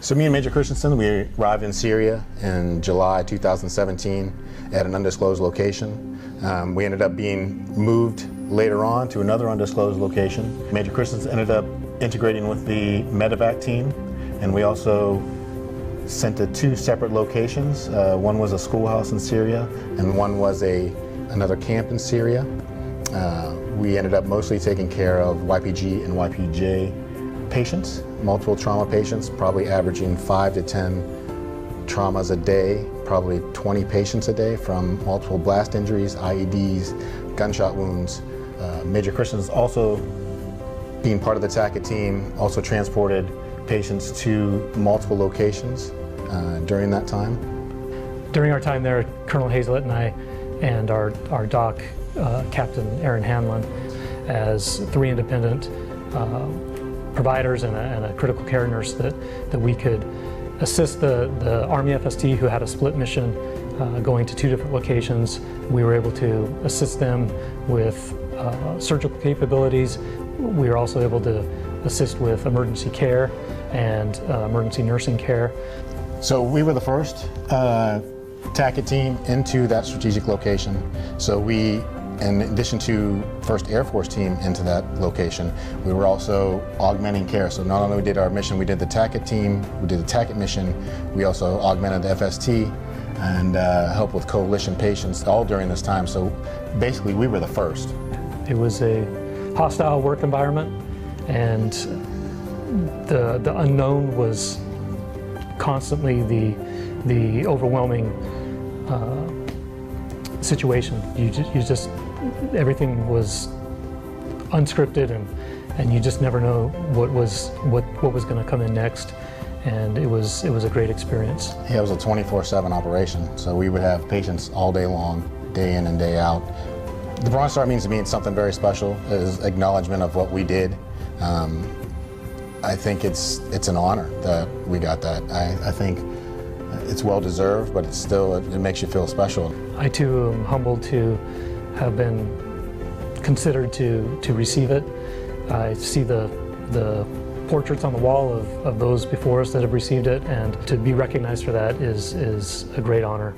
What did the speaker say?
So me and Major Christensen, we arrived in Syria in July 2017 at an undisclosed location. We ended up being moved later on to another undisclosed location. Major Christensen ended up integrating with the medevac team, and we also sent to two separate locations. One was a schoolhouse in Syria, and one was another camp in Syria. We ended up mostly taking care of YPG and YPJ patients, multiple trauma patients, probably averaging 5 to 10 traumas a day, probably 20 patients a day from multiple blast injuries, IEDs, gunshot wounds. Major Christensen also, being part of the TACECET team, also transported patients to multiple locations during that time. During our time there, Colonel Hazlette and I and our doc, Captain Aaron Hanlon, as three independent providers and a critical care nurse that we could assist the Army FST, who had a split mission going to two different locations. We were able to assist them with surgical capabilities. We were also able to assist with emergency care and emergency nursing care. So we were the first TACECET team into that strategic location. So we, in addition to 1st Air Force team into that location, we were also augmenting care. So not only did our mission, we did the TACECET team, we did the TACECET mission, we also augmented the FST and helped with coalition patients all during this time. So basically we were the first. It was a hostile work environment, and the unknown was constantly the overwhelming situation. You just everything was unscripted, and you just never know what was going to come in next. And it was a great experience. Yeah, it was a 24/7 operation, so we would have patients all day long, day in and day out. The Bonze Star means to me it's something very special. It is acknowledgement of what we did. I think it's an honor that we got that. I think it's well deserved, but it's still, it makes you feel special. I too am humbled to have been considered to receive it. I see the portraits on the wall of those before us that have received it, and to be recognized for that is a great honor.